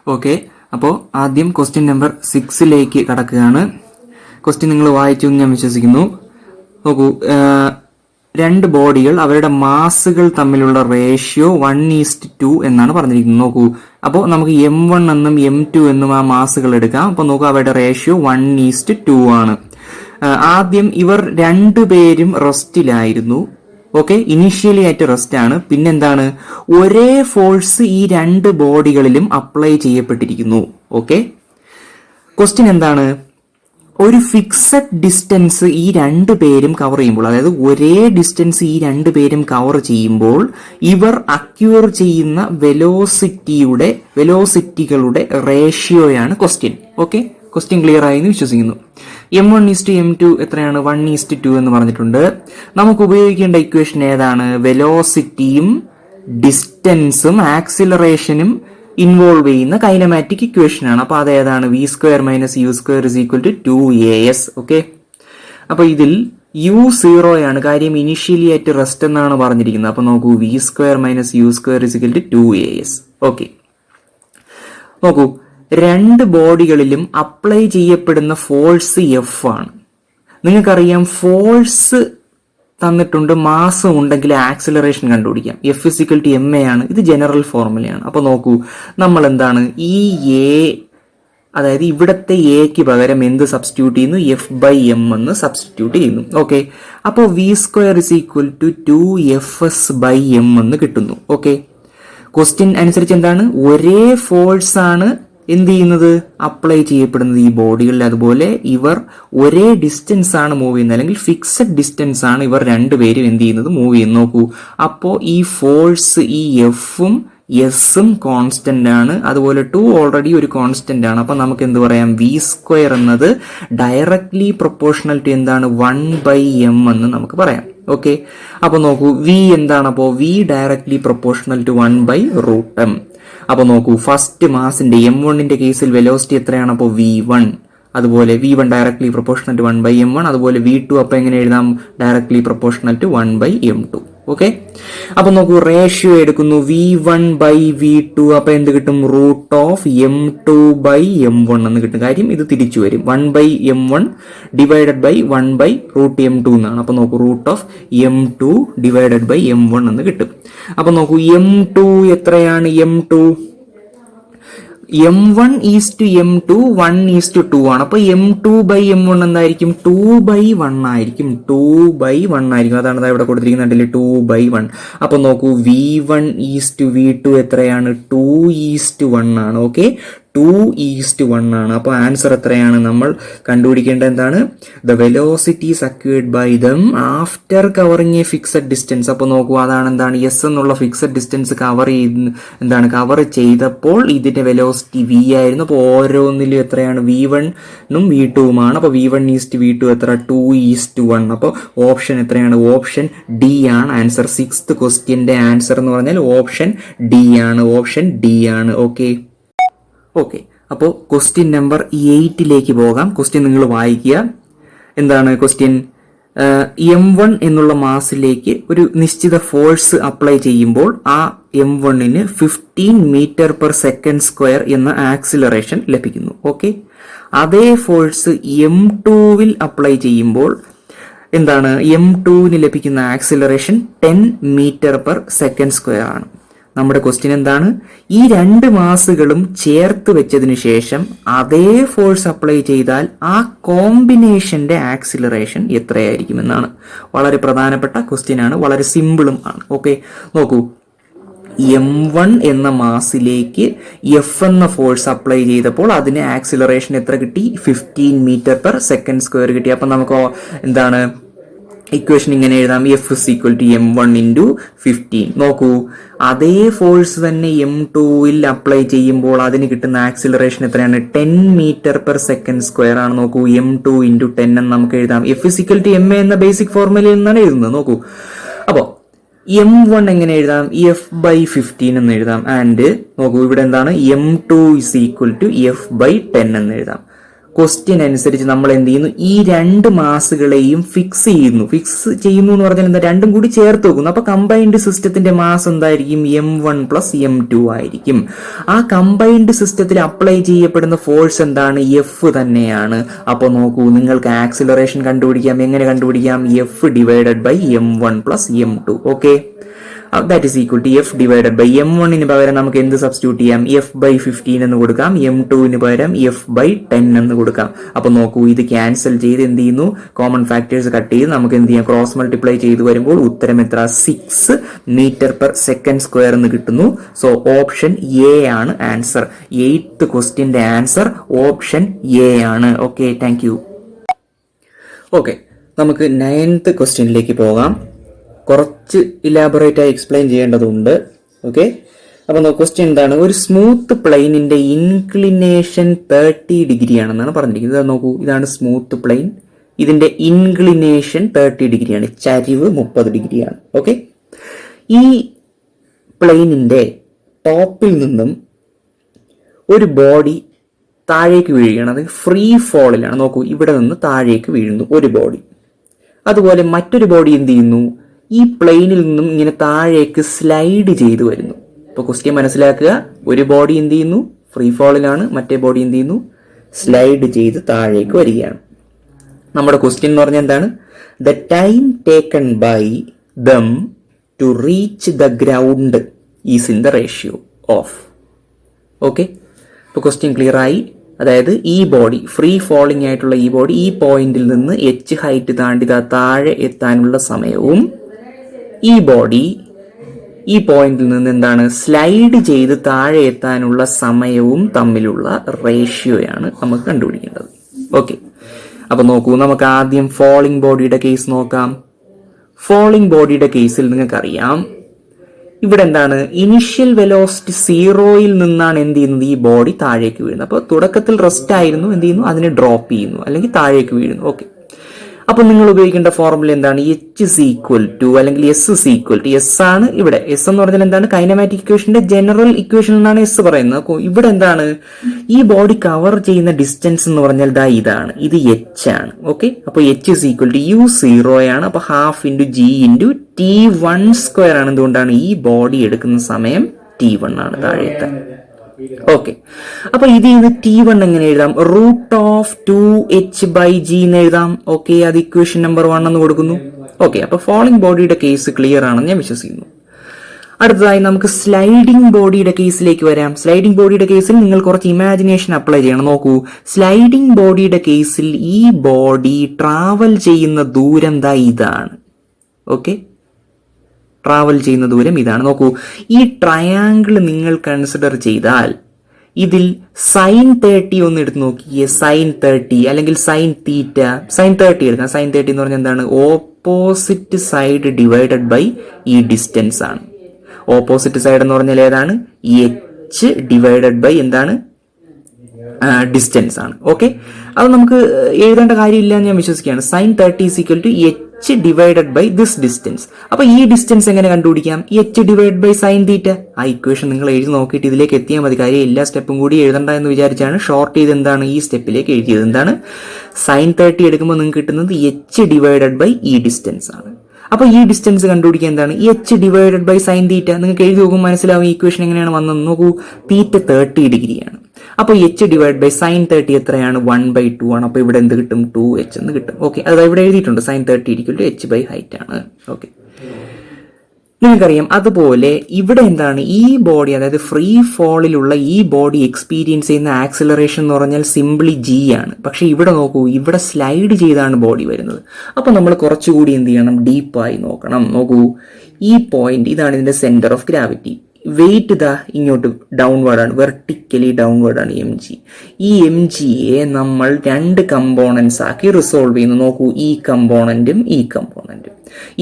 Okay, അപ്പോൾ ആദ്യം question number 6 കടക്കുകയാണ്. ക്വസ്റ്റ്യൻ നിങ്ങൾ വായിച്ചു എന്ന് ഞാൻ വിശ്വസിക്കുന്നു. നോക്കൂ, രണ്ട് ബോഡികൾ അവരുടെ മാസുകൾ തമ്മിലുള്ള റേഷ്യോ 1:2 എന്നാണ് പറഞ്ഞിരിക്കുന്നത്. നോക്കൂ, അപ്പോൾ നമുക്ക് M1 എന്നും M2 എന്നും ആ മാസുകൾ എടുക്കാം. അപ്പോൾ നോക്കൂ, അവരുടെ റേഷ്യോ 1:2 ആണ്. ആദ്യം ഇവർ രണ്ടുപേരും റെസ്റ്റിലായിരുന്നു. ഓക്കെ, ഇനീഷ്യലി ആയിട്ട് റെസ്റ്റ് ആണ്. പിന്നെന്താണ്, ഒരേ ഫോഴ്സ് ഈ രണ്ട് ബോഡികളിലും അപ്ലൈ ചെയ്യപ്പെട്ടിരിക്കുന്നു. ഓക്കെ, ക്വസ്റ്റ്യൻ എന്താണ്, ഒരു ഫിക്സഡ് ഡിസ്റ്റൻസ് ഈ രണ്ട് പേരും കവർ ചെയ്യുമ്പോൾ, അതായത് ഒരേ ഡിസ്റ്റൻസ് ഈ രണ്ട് പേരും കവർ ചെയ്യുമ്പോൾ ഇവർ അക്യൂർ ചെയ്യുന്ന വെലോസിറ്റികളുടെ റേഷ്യോയാണ് ക്വസ്റ്റ്യൻ. ഓക്കെ, ക്വസ്റ്റ്യൻ ക്ലിയർ ആയി എന്ന് വിശ്വസിക്കുന്നു. M1:M2 എത്രയാണ്? 1:2 എന്ന് പറഞ്ഞിട്ടുണ്ട്. നമുക്ക് ഉപയോഗിക്കേണ്ട ഇക്വേഷൻ ഏതാണ്? വെലോസിറ്റിയും ഡിസ്റ്റൻസും ആക്സിലറേഷനും ഇൻവോൾവ് ചെയ്യുന്ന കൈനമാറ്റിക് ഇക്വേഷൻ ആണ്. അപ്പൊ അതേതാണ്? v² - u² = 2as. ഓക്കെ, അപ്പൊ ഇതിൽ u0 ആണ്, കാര്യം ഇനിഷ്യലി ആയിട്ട് റെസ്റ്റ് എന്നാണ് പറഞ്ഞിരിക്കുന്നത്. അപ്പൊ നോക്കൂ, v² - u² = 2as. ഓക്കെ, നോക്കൂ, രണ്ട് ബോഡികളിലും അപ്ലൈ ചെയ്യപ്പെടുന്ന ഫോഴ്സ് F ആണ്. നിങ്ങൾക്കറിയാം, ഫോഴ്സ് തന്നിട്ടുണ്ട്, മാസ് ഉണ്ടെങ്കിൽ ആക്സിലറേഷൻ കണ്ടുപിടിക്കാം. F = ma ആണ്. ഇത് ജനറൽ ഫോർമുലയാണ്. അപ്പൊ നോക്കൂ, നമ്മൾ എന്താണ് ഈ A, അതായത് ഇവിടത്തെ എക്ക് പകരം എന്ത് സബ്സ്റ്റിറ്റ്യൂട്ട് ചെയ്യുന്നു? F/m എന്ന് സബ്സ്റ്റിറ്റ്യൂട്ട് ചെയ്യുന്നു. ഓക്കെ, അപ്പോൾ v² = 2fs/m എന്ന് കിട്ടുന്നു. ഓക്കെ, ക്വസ്റ്റ്യൻ അനുസരിച്ച് എന്താണ്, ഒരേ ഫോഴ്സ് ആണ് എന്ത് ചെയ്യുന്നത്? അപ്ലൈ ചെയ്യപ്പെടുന്നത് ഈ ബോഡികളിൽ. അതുപോലെ ഇവർ ഒരേ ഡിസ്റ്റൻസ് ആണ് മൂവ് ചെയ്യുന്നത്, അല്ലെങ്കിൽ ഫിക്സഡ് ഡിസ്റ്റൻസ് ആണ് ഇവർ രണ്ടുപേരും എന്ത് ചെയ്യുന്നത്? മൂവ് ചെയ്യുന്നത്. നോക്കൂ, അപ്പോ ഈ ഫോഴ്സ്, ഈ എഫും എസും കോൺസ്റ്റന്റ് ആണ്, അതുപോലെ 2 ഓൾറെഡി ഒരു കോൺസ്റ്റന്റ് ആണ്. അപ്പൊ നമുക്ക് എന്ത് പറയാം? v² എന്നത് ഡയറക്ട്ലി പ്രൊപ്പോർഷണൽ ടു എന്താണ്? 1/m എന്ന് നമുക്ക് പറയാം. ഓക്കെ, അപ്പൊ നോക്കൂ, v എന്താണ്? അപ്പോ v directly proportional to 1/√m. അപ്പൊ നോക്കൂ, ഫസ്റ്റ് മാസിന്റെ M1ന്റെ കേസിൽ വെലോസിറ്റി എത്രയാണ്? അപ്പോൾ v1. അതുപോലെ v1 directly proportional to 1/m1. അതുപോലെ v2 അപ്പൊ എങ്ങനെ എഴുതാം? Directly proportional to 1/m2. Okay, അപ്പൊ നോക്കൂ, റേഷ്യോ എടുക്കുന്നു v1/v2. അപ്പൊ എന്ത് കിട്ടും? √m2/m1 എന്ന് കിട്ടും. കാര്യം ഇത് തിരിച്ചു വരും, 1/m1 / 1/√m2 എന്നാണ്. അപ്പൊ നോക്കൂ, √m2 / m1 എന്ന് കിട്ടും. അപ്പൊ നോക്കൂ, m2 എത്രയാണ്? M1:M2 1:2 ആണ്. അപ്പൊ M2/M1 എന്തായിരിക്കും? 2/1 ആയിരിക്കും. 2/1 ആയിരിക്കും. അതാണ് ഇവിടെ കൊടുത്തിരിക്കുന്നത്, 2/1. അപ്പൊ നോക്കൂ, v1:v2 എത്രയാണ്? 2:1 ആണ്. ഓക്കെ, 2:1 ആണ്. അപ്പൊ ആൻസർ എത്രയാണ്? നമ്മൾ കണ്ടുപിടിക്കേണ്ടത് എന്താണ്? The velocities acquired by them after covering a fixed distance. അപ്പൊ നോക്കൂ, അതാണ് എന്താണ്? എസ് എന്നുള്ള ഫിക്സഡ് ഡിസ്റ്റൻസ് കവർ ചെയ്തപ്പോൾ ഇതിന്റെ വെലോസിറ്റി v ആയിരുന്നു. അപ്പൊ ഓരോന്നിലും എത്രയാണ്? v1ഉം v2ഉമാണ്. അപ്പൊ v1:v2 എത്ര? 2:1. അപ്പൊ ഓപ്ഷൻ എത്രയാണ്? ഓപ്ഷൻ ഡി ആണ് ആൻസർ. 6th ക്വസ്റ്റ്യന്റെ ആൻസർ എന്ന് പറഞ്ഞാൽ ഓപ്ഷൻ ഡി ആണ്. ഓപ്ഷൻ ഡി ആണ്. ഓക്കെ, അപ്പോൾ ക്വസ്റ്റ്യൻ നമ്പർ 8 പോകാം. ക്വസ്റ്റ്യൻ നിങ്ങൾ വായിക്കുക. എന്താണ് ക്വസ്റ്റ്യൻ? M1 എന്നുള്ള മാസിലേക്ക് ഒരു നിശ്ചിത ഫോഴ്സ് അപ്ലൈ ചെയ്യുമ്പോൾ ആ M1ന് 15 m/s² എന്ന ആക്സിലറേഷൻ ലഭിക്കുന്നു. ഓക്കെ, അതേ ഫോഴ്സ് M2വിൽ അപ്ലൈ ചെയ്യുമ്പോൾ എന്താണ്? M2ന് ലഭിക്കുന്ന ആക്സിലറേഷൻ 10 m/s² ആണ്. നമ്മുടെ ക്വസ്റ്റ്യൻ എന്താണ്? ഈ രണ്ട് മാസുകളും ചേർത്ത് വെച്ചതിനു ശേഷം അതേ ഫോഴ്സ് അപ്ലൈ ചെയ്താൽ ആ കോമ്പിനേഷന്റെ ആക്സിലറേഷൻ എത്രയായിരിക്കും എന്നാണ്. വളരെ പ്രധാനപ്പെട്ട ക്വസ്റ്റ്യൻ ആണ്, വളരെ സിമ്പിളും ആണ്. ഓക്കെ, നോക്കൂ, M1 എന്ന മാസിലേക്ക് F എന്ന ഫോഴ്സ് അപ്ലൈ ചെയ്തപ്പോൾ അതിന് ആക്സിലറേഷൻ എത്ര കിട്ടി? 15 m/s² കിട്ടി. അപ്പൊ നമുക്ക് എന്താണ് ഇക്വേഷൻ ഇങ്ങനെ എഴുതാം, F = m1 × 15. നോക്കൂ, അതേ ഫോഴ്സ് തന്നെ M2വിൽ അപ്ലൈ ചെയ്യുമ്പോൾ അതിന് കിട്ടുന്ന ആക്സിലറേഷൻ എത്രയാണ്? 10 m/s² ആണ്. നോക്കൂ, m2 × 10 എന്ന് നമുക്ക് എഴുതാം. F = ma എന്ന ബേസിക് ഫോർമുലയിൽ നിന്നാണ് എഴുതുന്നത്. നോക്കൂ, അപ്പോ M1 എങ്ങനെ എഴുതാം? F/15 എന്ന് എഴുതാം. ആൻഡ് നോക്കൂ, ഇവിടെ എന്താണ്? M2 = F/10 എന്ന് എഴുതാം. ക്വസ്റ്റ്യൻ അനുസരിച്ച് നമ്മൾ എന്ത് ചെയ്യുന്നു, ഈ 2 മാസുകളെയും ഫിക്സ് ചെയ്യുന്നു എന്ന് പറഞ്ഞാൽ എന്താ, രണ്ടും കൂടി ചേർത്ത് വെക്കുന്നു. അപ്പൊ കമ്പൈൻഡ് സിസ്റ്റത്തിന്റെ മാസ് എന്തായിരിക്കും, M1 പ്ലസ് M2 ആയിരിക്കും. ആ കമ്പൈൻഡ് സിസ്റ്റത്തിൽ അപ്ലൈ ചെയ്യപ്പെടുന്ന ഫോഴ്സ് എന്താണ്, F തന്നെയാണ്. അപ്പൊ നോക്കൂ, നിങ്ങൾക്ക് ആക്സിലറേഷൻ കണ്ടുപിടിക്കാം. എങ്ങനെ കണ്ടുപിടിക്കാം, F divided by M1 plus M2. Okay, that is equal to F divided by M1 പകരം നമുക്ക് എന്ത് സബ്സ്റ്റിറ്റ്യൂട്ട് ചെയ്യാം, F by 15 എന്ന് കൊടുക്കാം. M2 പകരം F by 10 എന്ന് കൊടുക്കാം. അപ്പൊ നോക്കൂ, ഇത് ക്യാൻസൽ ചെയ്ത് എന്ത് ചെയ്യുന്നു, കോമൺ ഫാക്ടേഴ്സ് കട്ട് ചെയ്ത് നമുക്ക് എന്ത് ചെയ്യാം, ക്രോസ് മൾട്ടിപ്ലൈ ചെയ്ത് വരുമ്പോൾ ഉത്തരം എത്ര, 6 മീറ്റർ പെർ സെക്കൻഡ് സ്ക്വയർ എന്ന് കിട്ടുന്നു. സോ ഓപ്ഷൻ എ ആണ് ആൻസർ. 8th ക്വസ്റ്റ്യന്റെ ആൻസർ ഓപ്ഷൻ എ ആണ്. Okay, thank you. ഓക്കെ, നമുക്ക് 9th ക്വസ്റ്റ്യനിലേക്ക് പോകാം. കുറച്ച് ഇലാബറേറ്റ് ആയി എക്സ്പ്ലെയിൻ ചെയ്യേണ്ടതുണ്ട്. ഓക്കെ, അപ്പൊ ക്വസ്റ്റ്യൻ എന്താണ്, ഒരു സ്മൂത്ത് പ്ലെയിനിന്റെ ഇൻക്ലിനേഷൻ 30 ഡിഗ്രി ആണെന്നാണ് പറഞ്ഞിരിക്കുന്നത്. നോക്കൂ, ഇതാണ് സ്മൂത്ത് പ്ലെയിൻ, ഇതിന്റെ ഇൻക്ലിനേഷൻ 30 ഡിഗ്രിയാണ്, ചരിവ് 30 ഡിഗ്രിയാണ്. ഓക്കെ, ഈ പ്ലെയിനിന്റെ ടോപ്പിൽ നിന്നും ഒരു ബോഡി താഴേക്ക് വീഴുകയാണ്. അത് ഫ്രീ ഫോളിലാണ്. നോക്കൂ, ഇവിടെ നിന്ന് താഴേക്ക് വീഴുന്നു ഒരു ബോഡി. അതുപോലെ മറ്റൊരു ബോഡി എന്ത് ചെയ്യുന്നു, ഈ പ്ലെയിനിൽ നിന്നും ഇങ്ങനെ താഴേക്ക് സ്ലൈഡ് ചെയ്തു വരുന്നു. ഇപ്പൊ ക്വസ്റ്റ്യൻ മനസ്സിലാക്കുക, ഒരു ബോഡി എന്ത് ചെയ്യുന്നു, ഫ്രീ ഫോളിലാണ്, മറ്റേ ബോഡി എന്ത് ചെയ്യുന്നു, സ്ലൈഡ് ചെയ്ത് താഴേക്ക് വരികയാണ്. നമ്മുടെ ക്വസ്റ്റ്യൻ എന്ന് പറഞ്ഞാൽ എന്താണ്, the time taken by them to reach the ground is in the ratio of. Okay, ഇപ്പൊ ക്വസ്റ്റ്യൻ ക്ലിയർ ആയി. അതായത് ഈ ബോഡി, ഫ്രീ ഫോളിംഗ് ആയിട്ടുള്ള ഈ ബോഡി ഈ പോയിന്റിൽ നിന്ന് h ഹൈറ്റ് താണ്ടി താഴെ എത്താനുള്ള സമയവും ഈ ബോഡി ഈ പോയിന്റിൽ നിന്ന് എന്താണ്, സ്ലൈഡ് ചെയ്ത് താഴെ എത്താനുള്ള സമയവും തമ്മിലുള്ള റേഷ്യോയാണ് നമുക്ക് കണ്ടുപിടിക്കേണ്ടത്. ഓക്കെ, അപ്പൊ നോക്കൂ, നമുക്ക് ആദ്യം ഫോളിംഗ് ബോഡിയുടെ കേസ് നോക്കാം. ഫോളിംഗ് ബോഡിയുടെ കേസിൽ നിങ്ങൾക്കറിയാം, ഇവിടെ എന്താണ്, ഇനിഷ്യൽ വെലോസിറ്റി 0-ൽ നിന്നാണ് എന്ത് ചെയ്യുന്നത്, ഈ ബോഡി താഴേക്ക് വീഴുന്നത്. അപ്പൊ തുടക്കത്തിൽ റെസ്റ്റ് ആയിരുന്നു, എന്ത് ചെയ്യുന്നു, അതിനെ ഡ്രോപ്പ് ചെയ്യുന്നു അല്ലെങ്കിൽ താഴേക്ക് വീഴുന്നു. ഓക്കെ, അപ്പൊ നിങ്ങൾ ഉപയോഗിക്കേണ്ട ഫോർമുല എന്താണ്, H is equal to അല്ലെങ്കിൽ S is equal to, S ആണ് ഇവിടെ. S എന്ന് പറഞ്ഞാൽ എന്താണ്, കൈനമാറ്റിക് ഇക്വേഷന്റെ ജനറൽ ഇക്വേഷൻ എന്നാണ് S പറയുന്നത്. ഇവിടെ എന്താണ്, ഈ ബോഡി കവർ ചെയ്യുന്ന ഡിസ്റ്റൻസ് എന്ന് പറഞ്ഞാൽ ഇതാണ്, ഇത് H ആണ്. ഓക്കെ, അപ്പൊ H is equal to U0 ആണ്. അപ്പൊ half into G into T1 square ആണ്. എന്തുകൊണ്ടാണ്, ഈ ബോഡി എടുക്കുന്ന സമയം T1 ആണ് താഴെത്താൻ. ഓക്കെ, അപ്പൊ ഇത് T1 എങ്ങനെ എഴുതാം, √2h/g എന്ന് എഴുതാം. ഓക്കെ, അത് ഇക്വേഷൻ നമ്പർ 1 എന്ന് കൊടുക്കുന്നു. ഓക്കെ, അപ്പൊ ഫോളിംഗ് ബോഡിയുടെ കേസ് ക്ലിയർ ആണെന്ന് ഞാൻ വിശ്വസിക്കുന്നു. അടുത്തതായി നമുക്ക് സ്ലൈഡിംഗ് ബോഡിയുടെ കേസിലേക്ക് വരാം. സ്ലൈഡിംഗ് ബോഡിയുടെ കേസിൽ നിങ്ങൾ കുറച്ച് ഇമാജിനേഷൻ അപ്ലൈ ചെയ്യണം. നോക്കൂ, സ്ലൈഡിംഗ് ബോഡിയുടെ കേസിൽ ഈ ബോഡി ട്രാവൽ ചെയ്യുന്ന ദൂരം ഇതാണ്. ഓക്കെ, ട്രാവൽ ചെയ്യുന്ന ദൂരം ഇതാണ്. നോക്കൂ, ഈ ട്രയാങ്കിൾ നിങ്ങൾ കൺസിഡർ ചെയ്താൽ ഇതിൽ sin 30 ഒന്ന് എടുത്ത് നോക്കിയേ. sin 30 അല്ലെങ്കിൽ sin തീറ്റ, sin 30 എടുക്കാം. sin 30 എന്ന് പറഞ്ഞാൽ എന്താണ്, ഓപ്പോസിറ്റ് സൈഡ് ഡിവൈഡഡ് ബൈ ഈ ഡിസ്റ്റൻസ് ആണ്. ഓപ്പോസിറ്റ് സൈഡ് എന്ന് പറഞ്ഞാൽ ഏതാണ്, h ഡിവൈഡഡ് ബൈ എന്താണ്, ഡിസ്റ്റൻസ് ആണ്. ഓക്കെ, അത് നമുക്ക് എഴുതേണ്ട കാര്യമില്ല എന്ന് ഞാൻ വിശ്വസിക്കുകയാണ്. sin 30 is equal to h divided by this distance. അപ്പൊ ഈ ഡിസ്റ്റൻസ് എങ്ങനെ കണ്ടുപിടിക്കാം, h divide by sin theta. ആ ഇക്വേഷൻ നിങ്ങൾ എഴുതി നോക്കിയിട്ട് ഇതിലേക്ക് എത്തിയാൽ മതി. കാര്യം എല്ലാ സ്റ്റെപ്പും കൂടി എഴുതണ്ട എന്ന് വിചാരിച്ചാണ് ഷോർട്ട് ചെയ്ത് എന്താണ് ഈ സ്റ്റെപ്പിലേക്ക് എഴുതിയത്. എന്താണ്, sin 30 എടുക്കുമ്പോൾ നിങ്ങൾക്ക് കിട്ടുന്നത് h ഡിവൈഡഡ് ബൈ ഈ ഡിസ്റ്റൻസ് ആണ്. അപ്പൊ ഈ ഡിസ്റ്റൻസ് കണ്ടുപിടിക്കാൻ എന്താണ്, h ഡിവൈഡഡ് ബൈ sin തീറ്റ. നിങ്ങൾക്ക് എഴുതി നോക്കുമ്പോൾ മനസ്സിലാവും ഈ ഇക്വേഷൻ എങ്ങനെയാണ് വന്നത്. നോക്കൂ, തീറ്റ 30 ഡിഗ്രിയാണ്. അപ്പൊ h ഡിവൈഡ് ബൈ sin 30 എത്രയാണ്, 1/2 ആണ്. അപ്പൊ ഇവിടെ എന്ത് കിട്ടും, 2h എന്ന് കിട്ടും. ഓക്കെ, അത് ഇവിടെ എഴുതിയിട്ടുണ്ട്, sin 30 = h ബൈ ഹൈറ്റ് ആണ്. ഓക്കെ, നിങ്ങൾക്കറിയാം. അതുപോലെ ഇവിടെ എന്താണ്, ഈ ബോഡി, അതായത് ഫ്രീ ഫോളിലുള്ള ഈ ബോഡി എക്സ്പീരിയൻസ് ചെയ്യുന്ന ആക്സിലറേഷൻ എന്ന് പറഞ്ഞാൽ സിംപ്ലി g ആണ്. പക്ഷെ ഇവിടെ നോക്കൂ, ഇവിടെ സ്ലൈഡ് ചെയ്താണ് ബോഡി വരുന്നത്. അപ്പൊ നമ്മൾ കുറച്ചുകൂടി എന്ത് ചെയ്യണം, ഡീപ്പായി നോക്കണം. നോക്കൂ, ഈ പോയിന്റ് ഇതാണ് ഇതിന്റെ സെന്റർ ഓഫ് ഗ്രാവിറ്റി. വെയിറ്റ് ഇങ്ങോട്ട് ഡൗൺവേർഡ് ആണ്, വെർട്ടിക്കലി ഡൗൺവേർഡ് ആണ് mg. ഈ mgയെ നമ്മൾ 2 കമ്പോണൻസ് ആക്കി റിസോൾവ് ചെയ്യുന്നു. നോക്കൂ, ഈ കമ്പോണന്റും ഈ കമ്പോണന്റും.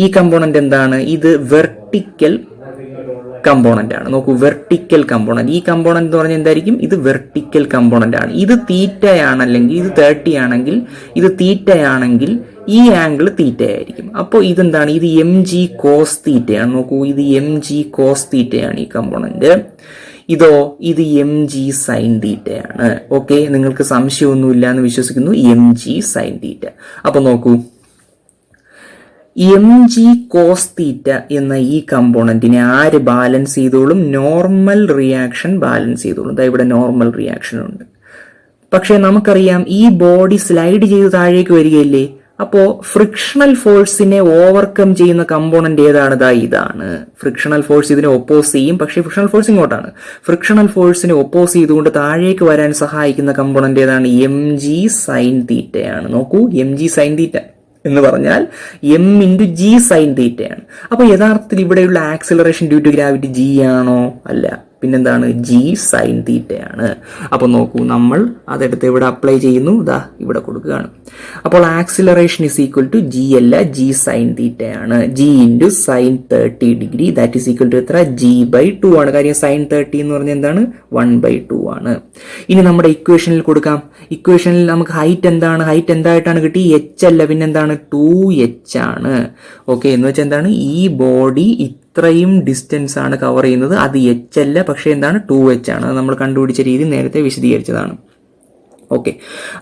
ഈ കമ്പോണന്റ് എന്താണ്, ഇത് വെർട്ടിക്കൽ കമ്പോണന്റ് ആണ്. നോക്കൂ, വെർട്ടിക്കൽ കമ്പോണന്റ്. ഈ കമ്പോണന്റ് എന്ന് പറഞ്ഞാൽ എന്തായിരിക്കും, ഇത് വെർട്ടിക്കൽ കമ്പോണന്റ് ആണ്. ഇത് തീറ്റയാണെങ്കിൽ, ഇത് 30 ആണെങ്കിൽ, ഇത് തീറ്റയാണെങ്കിൽ ഈ ആംഗിൾ തീറ്റയായിരിക്കും. അപ്പോൾ ഇതെന്താണ്, ഇത് mg കോസ് തീറ്റയാണ്. നോക്കൂ, ഇത് mg കോസ് തീറ്റയാണ് ഈ കമ്പോണന്റ്. ഇതോ ഇത് എം ജി സൈൻ തീറ്റയാണ്. ഓക്കെ, നിങ്ങൾക്ക് സംശയമൊന്നുമില്ല എന്ന് വിശ്വസിക്കുന്നു. M G sine theta. അപ്പൊ നോക്കൂ, എം ജി കോസ് തീറ്റ എന്ന ഈ കമ്പോണന്റിനെ ആര് ബാലൻസ് ചെയ്തോളും? നോർമൽ റിയാക്ഷൻ ബാലൻസ് ചെയ്തോളും. ഇവിടെ നോർമൽ റിയാക്ഷൻ ഉണ്ട്. പക്ഷെ നമുക്കറിയാം ഈ ബോഡി സ്ലൈഡ് ചെയ്ത് താഴേക്ക് വരികയല്ലേ. അപ്പോ ഫ്രിക്ഷണൽ ഫോഴ്സിനെ ഓവർകം ചെയ്യുന്ന കമ്പോണന്റ് ഏതാണ്? ഇതാണ്. ഫ്രിക്ഷണൽ ഫോഴ്സ് ഇതിനെ ഒപ്പോസ് ചെയ്യും, പക്ഷേ ഫ്രിക്ഷണൽ ഫോഴ്സ് ഇങ്ങോട്ടാണ്. ഫ്രിക്ഷണൽ ഫോഴ്സിനെ ഒപ്പോസ് ചെയ്തുകൊണ്ട് താഴേക്ക് വരാൻ സഹായിക്കുന്ന കമ്പോണന്റ് ഏതാണ്? എം ജി സൈൻ തീറ്റയാണ്. നോക്കൂ, എം ജി സൈൻ തീറ്റ എന്ന് പറഞ്ഞാൽ എം ഇൻറ്റു ജി സൈൻ തീറ്റയാണ്. അപ്പൊ യഥാർത്ഥത്തിൽ ഇവിടെയുള്ള acceleration due to gravity G ആണോ? അല്ല, പിന്നെന്താണ്? ജി സൈൻ തീറ്റയാണ്. അപ്പൊ നോക്കൂ, നമ്മൾ അതെടുത്ത് ഇവിടെ അപ്ലൈ ചെയ്യുന്നു, ഇവിടെ കൊടുക്കുകയാണ്. അപ്പോൾ acceleration is equal to g അല്ല, ജി സൈൻ തീറ്റയാണ്. G into sine 30 degree that is equal to എത്ര? ജി ബൈ 2 ആണ്. കാര്യം സൈൻ 30 എന്ന് പറഞ്ഞാൽ എന്താണ്? 1/2 ആണ്. ഇനി നമ്മുടെ ഇക്വേഷനിൽ കൊടുക്കാം. ഇക്വേഷനിൽ നമുക്ക് ഹൈറ്റ് എന്താണ്? ഹൈറ്റ് എന്തായിട്ടാണ് കിട്ടി? എച്ച് അല്ല, പിന്നെന്താണ്? 2h ആണ്. ഓക്കെ, എന്ന് വെച്ചാൽ എന്താണ്? ഈ ബോഡി ഇത്രയും ഡിസ്റ്റൻസ് ആണ് കവർ ചെയ്യുന്നത്. അത് എച്ച് അല്ല, പക്ഷേ എന്താണ്? 2h ആണ്. നമ്മൾ കണ്ടുപിടിച്ച രീതി നേരത്തെ വിശദീകരിച്ചതാണ്. ഓക്കെ,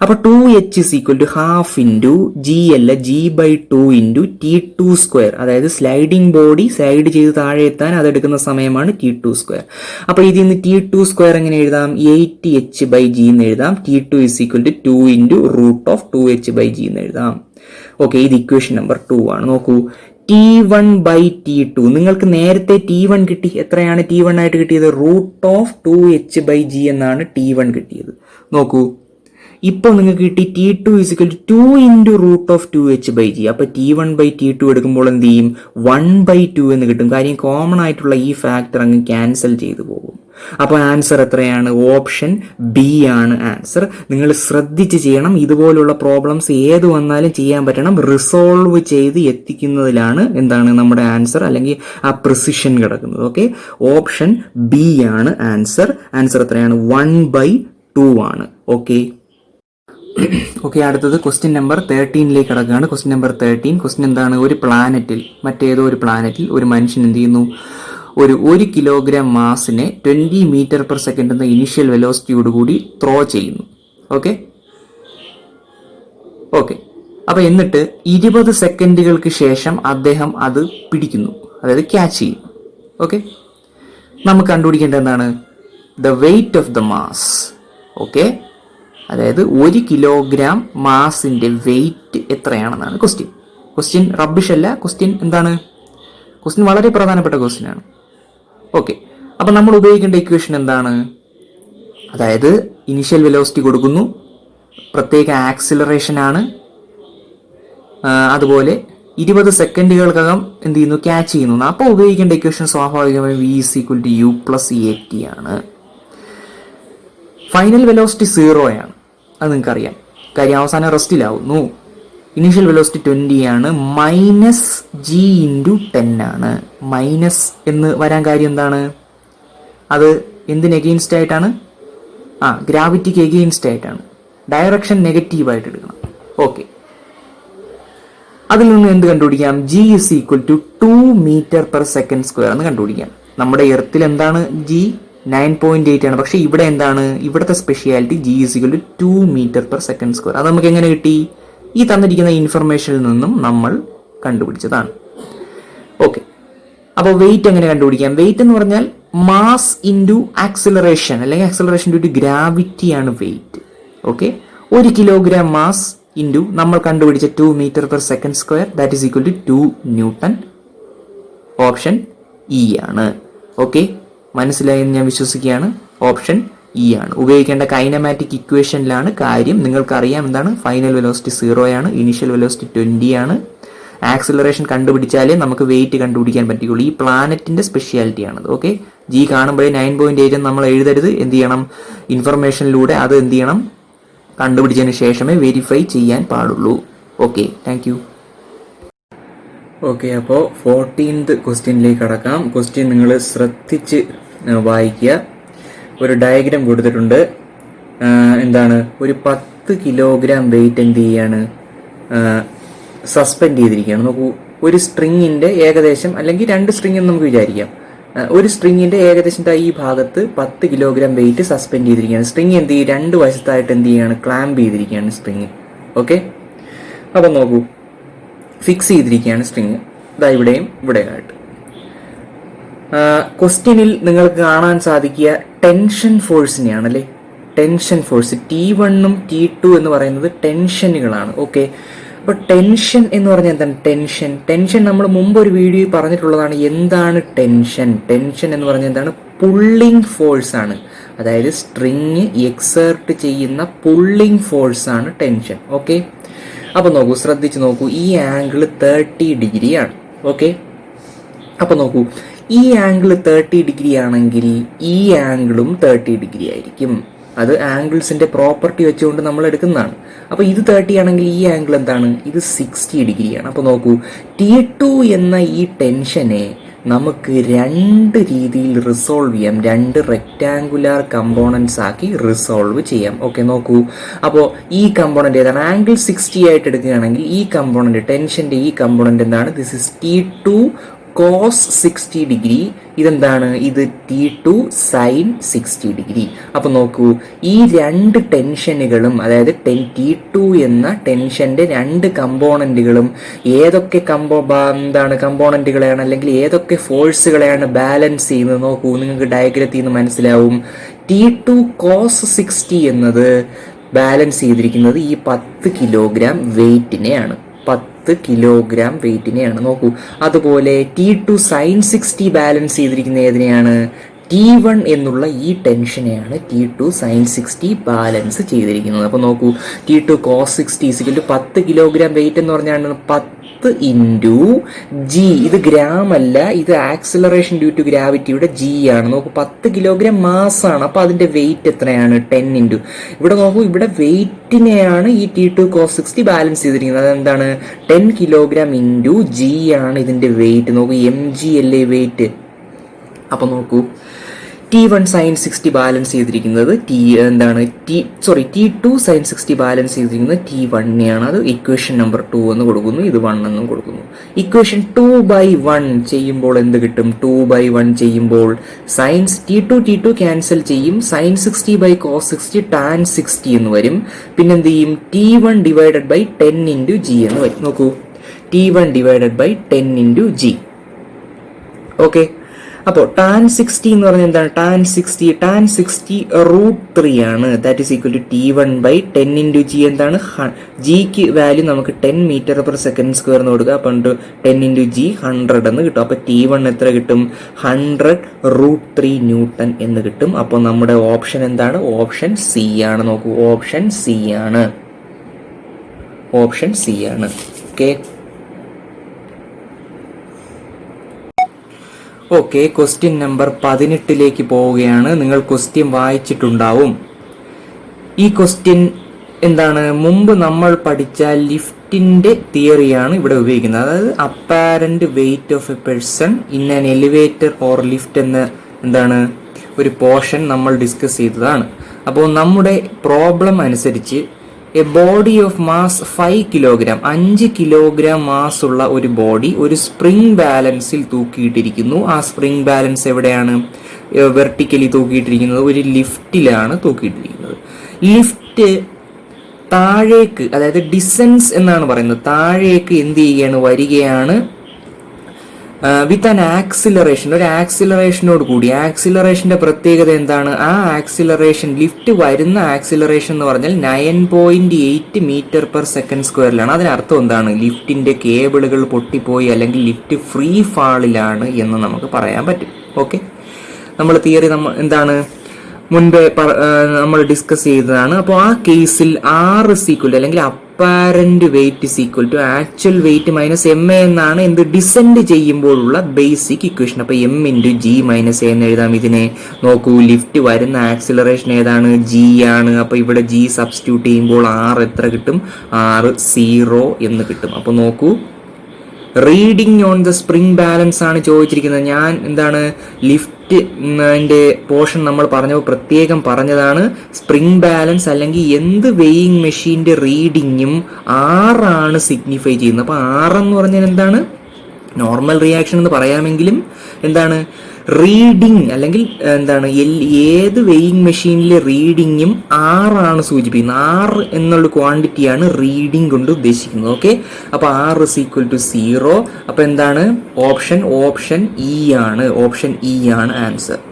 അപ്പൊ 2h is equal to half into g അല്ല, g by 2 into T2 square. അതായത് സ്ലൈഡിംഗ് ബോഡി സ്ലൈഡ് ചെയ്ത് താഴെ എത്താൻ അതെടുക്കുന്ന സമയമാണ് T2 സ്ക്വയർ. അപ്പൊ ഇതിൽ നിന്ന് T2 സ്ക്വയർ എങ്ങനെ എഴുതാം? 8h ബൈ ജി എന്ന് എഴുതാം. T2 is equal to 2 into root of 2h by g എന്ന് എഴുതാം. ഓക്കെ, ഇത് ഇക്വേഷൻ നമ്പർ 2 ആണ്. നോക്കൂ, T1 ബൈ T2 നിങ്ങൾക്ക് നേരത്തെ T1 കിട്ടി. എത്രയാണ് T1 ആയിട്ട് കിട്ടിയത്? Root of 2h by G എന്നാണ് T1 കിട്ടിയത്. നോക്കൂ, ഇപ്പൊ നിങ്ങൾക്ക് കിട്ടി T2 is equal to 2 into root of 2h by g. അപ്പൊ T1 ബൈ T2 എടുക്കുമ്പോൾ എന്ത് ചെയ്യും? 1/2 എന്ന് കിട്ടും. കാര്യം കോമൺ ആയിട്ടുള്ള ഈ ഫാക്ടർ അങ്ങ് ക്യാൻസൽ ചെയ്തു പോകും. അപ്പൊ ആൻസർ എത്രയാണ്? ഓപ്ഷൻ ബി ആണ് ആൻസർ. നിങ്ങൾ ശ്രദ്ധിച്ച് ചെയ്യണം. ഇതുപോലുള്ള പ്രോബ്ലംസ് ഏത് വന്നാലും ചെയ്യാൻ പറ്റണം. റിസോൾവ് ചെയ്ത് എത്തിക്കുന്നതിലാണ് എന്താണ് നമ്മുടെ ആൻസർ, അല്ലെങ്കിൽ ആ പ്രിസിഷൻ കിടക്കുന്നത്. ഓക്കെ, ഓപ്ഷൻ ബി ആണ് ആൻസർ. ആൻസർ എത്രയാണ്? 1/2 ആണ്. ഓക്കെ, അടുത്തത് ക്വസ്റ്റ്യൻ നമ്പർ 13ലേക്ക് കിടക്കുകയാണ്. ക്വസ്റ്റ്യൻ നമ്പർ 13 ക്വസ്റ്റ്യൻ എന്താണ്? ഒരു പ്ലാനറ്റിൽ, മറ്റേതോ ഒരു പ്ലാനറ്റിൽ ഒരു മനുഷ്യൻ എന്ത് ചെയ്യുന്നു? ഒരു 1 കിലോഗ്രാം മാസിനെ 20 മീറ്റർ പെർ സെക്കൻഡ് എന്ന ഇനിഷ്യൽ വെലോസിറ്റിയോട് കൂടി ത്രോ ചെയ്യുന്നു. ഓക്കെ, അപ്പൊ എന്നിട്ട് 20 സെക്കൻഡുകൾക്ക് ശേഷം അദ്ദേഹം അത് പിടിക്കുന്നു, അതായത് ക്യാച്ച് ചെയ്യും. ഓക്കെ, നമുക്ക് കണ്ടുപിടിക്കേണ്ടത് എന്താണ്? The weight of the mass. Okay, അതായത് 1 കിലോഗ്രാം മാസിന്റെ വെയിറ്റ് എത്രയാണെന്നാണ് ക്വസ്റ്റ്യൻ. ക്വസ്റ്റ്യൻ റബ്ബിഷ് അല്ല, ക്വസ്റ്റ്യൻ എന്താണ്? ക്വസ്റ്റ്യൻ വളരെ പ്രധാനപ്പെട്ട ക്വസ്റ്റ്യൻ ആണ്. ഓക്കെ, അപ്പൊ നമ്മൾ ഉപയോഗിക്കേണ്ട ഇക്വേഷൻ എന്താണ്? അതായത് ഇനിഷ്യൽ വെലോസിറ്റി കൊടുക്കുന്നു, പ്രത്യേക ആക്സിലറേഷൻ ആണ്, അതുപോലെ 20 സെക്കൻഡുകൾക്കകം എന്ത് ചെയ്യുന്നു? ക്യാച്ച് ചെയ്യുന്നു. അപ്പോൾ ഉപയോഗിക്കേണ്ട ഇക്വേഷൻ സ്വാഭാവികമായും v is equal to u plus at ആണ്. ഫൈനൽ വെലോസിറ്റി 0 ആണ്, അത് നിങ്ങൾക്കറിയാം. കാര്യം അവസാനം റെസ്റ്റിലാവുന്നു. ഇനീഷ്യൽ വെലോസിറ്റി 20 ആണ്. മൈനസ് ജി ഇൻറ്റു 10 ആണ്. മൈനസ് എന്ന് വരാൻ കാര്യം എന്താണ്? അത് എന്തിന് എഗെയിൻസ്റ്റ് ആയിട്ടാണ്? ഗ്രാവിറ്റിക്ക് എഗെയിൻസ്റ്റ് ആയിട്ടാണ്. ഡയറക്ഷൻ നെഗറ്റീവായിട്ട് എടുക്കണം. ഓക്കെ, അതിൽ നിന്ന് എന്ത് കണ്ടുപിടിക്കാം? G is equal to 2 metre per second square എന്ന് കണ്ടുപിടിക്കാം. നമ്മുടെ എർത്തിൽ എന്താണ്? ജി 9.8 ആണ്. പക്ഷെ ഇവിടെ എന്താണ്? ഇവിടുത്തെ speciality g is equal to 2 metre per second square. അത് നമുക്ക് എങ്ങനെ കിട്ടി? ഈ തന്നിരിക്കുന്ന ഇൻഫർമേഷനിൽ നിന്നും നമ്മൾ കണ്ടുപിടിച്ചതാണ്. ഓക്കെ, അപ്പോൾ വെയിറ്റ് എങ്ങനെ കണ്ടുപിടിക്കാം? വെയിറ്റ് എന്ന് പറഞ്ഞാൽ മാസ് ഇൻറ്റു ആക്സിലറേഷൻ, അല്ലെങ്കിൽ ആക്സിലറേഷൻ ഡ്യൂ ടു ഗ്രാവിറ്റി ആണ് weight. Okay, 1 kilogram mass into നമ്മൾ കണ്ടുപിടിച്ച 2 metre per second square that is equal to 2 newton. Option E ആണ്. ഓക്കെ, മനസ്സിലായെന്ന് ഞാൻ വിശ്വസിക്കുകയാണ്. ഓപ്ഷൻ ഇ ആണ്. ഉപയോഗിക്കേണ്ട കൈനമാറ്റിക് ഇക്വേഷനിലാണ് കാര്യം. നിങ്ങൾക്കറിയാം എന്താണ്? ഫൈനൽ വെലോസിറ്റി 0 ആണ്, ഇനീഷ്യൽ വെലോസിറ്റി 20 ആണ്. ആക്സിലറേഷൻ കണ്ടുപിടിച്ചാലേ നമുക്ക് വെയിറ്റ് കണ്ടുപിടിക്കാൻ പറ്റുള്ളൂ. ഈ പ്ലാനറ്റിന്റെ സ്പെഷ്യാലിറ്റി ആണത്. ഓക്കെ, ജി കാണുമ്പോഴേ 9.8 നമ്മൾ എഴുതരുത്. എന്ത് ചെയ്യണം? ഇൻഫർമേഷനിലൂടെ അത് എന്ത് ചെയ്യണം? കണ്ടുപിടിച്ചതിന് ശേഷമേ വെരിഫൈ ചെയ്യാൻ പാടുള്ളൂ. Okay, thank you. ഓക്കെ, അപ്പോൾ 14th ക്വസ്റ്റ്യനിലേക്ക് കടക്കാം. ക്വസ്റ്റ്യൻ നിങ്ങൾ ശ്രദ്ധിച്ച് വായിക്കുക. ഒരു ഡയഗ്രാം കൊടുത്തിട്ടുണ്ട്. എന്താണ്? ഒരു 10 കിലോഗ്രാം വെയിറ്റ് എന്ത് ചെയ്യാണ്? സസ്പെൻഡ് ചെയ്തിരിക്കുകയാണ്. നോക്കൂ, ഒരു സ്ട്രിങ്ങിന്റെ ഏകദേശം, അല്ലെങ്കിൽ 2 സ്ട്രിങ് എന്ന് നമുക്ക് വിചാരിക്കാം. ഒരു സ്ട്രിങ്ങിന്റെ ഏകദേശം ഈ ഭാഗത്ത് 10 കിലോഗ്രാം വെയിറ്റ് സസ്പെൻഡ് ചെയ്തിരിക്കുകയാണ്. സ്ട്രിങ് എന്ത് ചെയ്യും, 2 വശത്തായിട്ട് എന്ത് ചെയ്യുകയാണ്, ക്ലാമ്പ് ചെയ്തിരിക്കുകയാണ് സ്ട്രിങ്. ഓക്കെ, അപ്പം നോക്കൂ, ഫിക്സ് ചെയ്തിരിക്കുകയാണ് സ്ട്രിങ്, ഇതാ ഇവിടെയും ഇവിടെയായിട്ട്. ക്വസ്റ്റ്യനിൽ നിങ്ങൾക്ക് കാണാൻ സാധിക്കുക ടെൻഷൻ ഫോഴ്സിനെയാണ് അല്ലേ. ടെൻഷൻ ഫോഴ്സ് T1 T2 എന്ന് പറയുന്നത് ടെൻഷനുകളാണ്. ഓക്കെ, അപ്പോൾ ടെൻഷൻ എന്ന് പറഞ്ഞാൽ എന്താണ്? ടെൻഷൻ നമ്മൾ മുമ്പ് ഒരു വീഡിയോയിൽ പറഞ്ഞിട്ടുള്ളതാണ്. എന്താണ് ടെൻഷൻ? ടെൻഷൻ എന്ന് പറഞ്ഞാൽ എന്താണ്? പുള്ളിങ് ഫോഴ്സ് ആണ്. അതായത് സ്ട്രിങ് എക്സേർട്ട് ചെയ്യുന്ന പുള്ളിങ് ഫോഴ്സ് ആണ് ടെൻഷൻ. ഓക്കെ, അപ്പോൾ നോക്കൂ, ശ്രദ്ധിച്ച് നോക്കൂ, ഈ ആംഗിൾ 30 ഡിഗ്രി ആണ്. ഓക്കെ, അപ്പോൾ നോക്കൂ, ഈ ആംഗിൾ 30 ഡിഗ്രി ആണെങ്കിൽ ഈ ആംഗിളും 30 ഡിഗ്രി ആയിരിക്കും. അത് ആംഗിൾസിന്റെ പ്രോപ്പർട്ടി വെച്ചുകൊണ്ട് നമ്മൾ എടുക്കുന്നതാണ്. അപ്പോൾ ഇത് 30 ആണെങ്കിൽ ഈ ആംഗിൾ എന്താണ്? ഇത് 60 ഡിഗ്രിയാണ്. അപ്പോൾ നോക്കൂ, T2 എന്ന ഈ ടെൻഷനെ നമുക്ക് 2 രീതിയിൽ റിസോൾവ് ചെയ്യാം. 2 റെക്റ്റാങ്കുലാർ കമ്പോണൻസ് ആക്കി റിസോൾവ് ചെയ്യാം. ഓക്കെ, നോക്കൂ, അപ്പോൾ ഈ കമ്പോണന്റ് ഏതാണ്? ആംഗിൾ 60 ആയിട്ട് എടുക്കുകയാണെങ്കിൽ ഈ കമ്പോണന്റ്, ടെൻഷന്റെ ഈ കമ്പോണന്റ് എന്താണ്? This is T2 cos 60 degree. ഇതെന്താണ്? ഇത് T2 sin 60 ഡിഗ്രി. അപ്പോൾ നോക്കൂ, ഈ 2 ടെൻഷനുകളും, അതായത് T2 എന്ന ടെൻഷന്റെ 2 കമ്പോണന്റുകളും ഏതൊക്കെ കമ്പോണന്റുകളെയാണ് അല്ലെങ്കിൽ ഏതൊക്കെ ഫോഴ്സുകളെയാണ് ബാലൻസ് ചെയ്യുന്നത് നോക്കൂ. നിങ്ങൾക്ക് ഡയഗ്രത്തിൽ നിന്ന് മനസ്സിലാവും. T2 cos 60 എന്നത് ബാലൻസ് ചെയ്തിരിക്കുന്നത് ഈ 10 കിലോഗ്രാം വെയിറ്റിനെയാണ്. 10 കിലോഗ്രാം വെയിറ്റിനെയാണ്. നോക്കൂ, അതുപോലെ T2 sin 60 ബാലൻസ് ചെയ്തിരിക്കുന്ന ഏതിനെയാണ്? T1 എന്നുള്ള ഈ ടെൻഷനെയാണ് T2 sin 60 ബാലൻസ് ചെയ്തിരിക്കുന്നത്. അപ്പോൾ നോക്കൂ, T2 cos 60 10 കിലോഗ്രാം വെയിറ്റ് എന്ന് പറഞ്ഞാൽ 10 ഇൻറ്റു G. ഇത് ഗ്രാം അല്ല, ഇത് ആക്സിലറേഷൻ ഡ്യൂ ടു ഗ്രാവിറ്റിയുടെ G ആണ്. നോക്കൂ, 10 കിലോഗ്രാം മാസ്സാണ്. അപ്പോൾ അതിന്റെ വെയിറ്റ് എത്രയാണ്? 10 ഇൻറ്റു. ഇവിടെ നോക്കൂ, ഇവിടെ വെയിറ്റിനെയാണ് ഈ T2 cos 60 ബാലൻസ് ചെയ്തിരിക്കുന്നത്. അതെന്താണ്? 10 കിലോഗ്രാം ഇൻറ്റു G ആണ് ഇതിന്റെ വെയിറ്റ്. നോക്കൂ, mg അല്ലേ വെയിറ്റ്. അപ്പോൾ നോക്കൂ, T1 sin 60 ബാലൻസ് ചെയ്തിരിക്കുന്നത് T2 sin 60 ബാലൻസ് ചെയ്തിരിക്കുന്നത് T1നെയാണ്. അത് ഇക്വേഷൻ നമ്പർ 2 എന്ന് കൊടുക്കുന്നു, ഇത് 1 എന്നും കൊടുക്കുന്നു. ഇക്വേഷൻ 2/1 ചെയ്യുമ്പോൾ എന്ത് കിട്ടും? 2/1 ചെയ്യുമ്പോൾ T2 ക്യാൻസൽ ചെയ്യും. sin 60 cos 60 tan 60 എന്ന് വരും. പിന്നെന്ത് ചെയ്യും? T1 divided by 10 into G എന്ന് വരും. നോക്കൂ, T1 divided by 10 into G. Okay, അപ്പോൾ tan 60 എന്ന് പറഞ്ഞാൽ എന്താണ്? tan 60 √3 ആണ്. That is equal to T1 by 10 into G. എന്താണ്? ജിക്ക് വാല്യൂ നമുക്ക് 10 മീറ്റർ പെർ സെക്കൻഡ് സ്ക്വയർ എന്ന് കൊടുക്കുക. അപ്പം 10 ഇൻറ്റു G 100 എന്ന് കിട്ടും. അപ്പോൾ T1 എത്ര കിട്ടും? 100 √3 ന്യൂട്ടൺ എന്ന് കിട്ടും. അപ്പോൾ നമ്മുടെ ഓപ്ഷൻ എന്താണ്? ഓപ്ഷൻ സി ആണ്. നോക്കൂ, ഓപ്ഷൻ സി ആണ്. ഓക്കെ, ഓക്കെ, ക്വസ്റ്റ്യൻ നമ്പർ 18 പോവുകയാണ്. നിങ്ങൾ ക്വസ്റ്റ്യൻ വായിച്ചിട്ടുണ്ടാവും. ഈ ക്വസ്റ്റ്യൻ എന്താണ്? മുമ്പ് നമ്മൾ പഠിച്ച ലിഫ്റ്റിന്റെ തിയറിയാണ് ഇവിടെ ഉപയോഗിക്കുന്നത്. അതായത് apparent weight of A person in an elevator or lift എന്ന എന്താണ് ഒരു പോർഷൻ നമ്മൾ ഡിസ്കസ് ചെയ്തതാണ്. അപ്പോൾ നമ്മുടെ പ്രോബ്ലം അനുസരിച്ച് A body of mass 5 kilogram 5 kilogram mass ഉള്ള ഒരു ബോഡി ഒരു സ്പ്രിംഗ് ബാലൻസിൽ തൂക്കിയിട്ടിരിക്കുന്നു. ആ സ്പ്രിംഗ് ബാലൻസ് എവിടെയാണ്? വെർട്ടിക്കലി തൂക്കിയിട്ടിരിക്കുന്നത് ഒരു ലിഫ്റ്റിലാണ് തൂക്കിയിട്ടിരിക്കുന്നത്. ലിഫ്റ്റ് താഴേക്ക്, അതായത് ഡിസെൻസ് എന്നാണ് പറയുന്നത്, താഴേക്ക് എന്ത് ചെയ്യുകയാണ്? വരികയാണ് വിത്ത് ആൻ ആക്സിലറേഷൻ, ഒരു ആക്സിലറേഷനോട് കൂടി. ആക്സിലറേഷന്റെ പ്രത്യേകത എന്താണ്? ആ ആക്സിലറേഷൻ, ലിഫ്റ്റ് വരുന്ന ആക്സിലറേഷൻ എന്ന് പറഞ്ഞാൽ 9.8 മീറ്റർ പെർ സെക്കൻഡ് സ്ക്വയറിലാണ്. അതിനർത്ഥം എന്താണ്? ലിഫ്റ്റിന്റെ കേബിളുകൾ പൊട്ടിപ്പോയി അല്ലെങ്കിൽ ലിഫ്റ്റ് ഫ്രീ ഫാളിലാണ് എന്ന് നമുക്ക് പറയാൻ പറ്റും. ഓക്കെ, നമ്മൾ തിയറി എന്താണ് മുൻപേ നമ്മൾ ഡിസ്കസ് ചെയ്തതാണ്. അപ്പോൾ ആ കേസിൽ R = അല്ലെങ്കിൽ apparent weight = actual weight minus MA എന്നാണ് എന്ത് ഡിസെൻഡ് ചെയ്യുമ്പോഴുള്ള ബേസിക് ഇക്വേഷൻ. അപ്പോൾ M × G - A എന്ന് എഴുതാം ഇതിനെ. നോക്കൂ, ലിഫ്റ്റ് വരുന്ന ആക്സിലറേഷൻ ഏതാണ്? G ആണ്. അപ്പോൾ ഇവിടെ G സബ്സ്റ്റിറ്റ്യൂട്ട് ചെയ്യുമ്പോൾ R എത്ര കിട്ടും? R 0 എന്ന് കിട്ടും. അപ്പോൾ നോക്കൂ, reading on the spring balance ആണ് ചോദിച്ചിരിക്കുന്നത്. ഞാൻ എന്താണ് ലിഫ്റ്റിന്റെ പോർഷൻ നമ്മൾ പറഞ്ഞപ്പോൾ പ്രത്യേകം പറഞ്ഞതാണ്. സ്പ്രിംഗ് ബാലൻസ് അല്ലെങ്കിൽ എന്ത് വെയിങ് മെഷീന്റെ റീഡിങ്ങും ആറാണ് സിഗ്നിഫൈ ചെയ്യുന്നത്. അപ്പോൾ 6 എന്ന് പറഞ്ഞാൽ എന്താണ്? നോർമൽ റിയാക്ഷൻ എന്ന് പറയാമെങ്കിലും എന്താണ് റീഡിങ് അല്ലെങ്കിൽ എന്താണ് ഏത് വെയിങ് മെഷീനിലെ റീഡിങ്ങും ആറാണ് സൂചിപ്പിക്കുന്നത്. 6 എന്നുള്ള ക്വാണ്ടിറ്റിയാണ് റീഡിങ് കൊണ്ട് ഉദ്ദേശിക്കുന്നത്. ഓക്കെ, അപ്പൊ R is equal to 0. അപ്പൊ എന്താണ് ഓപ്ഷൻ ഇ ആണ്. ഓപ്ഷൻ ഇ ആണ് ആൻസർ.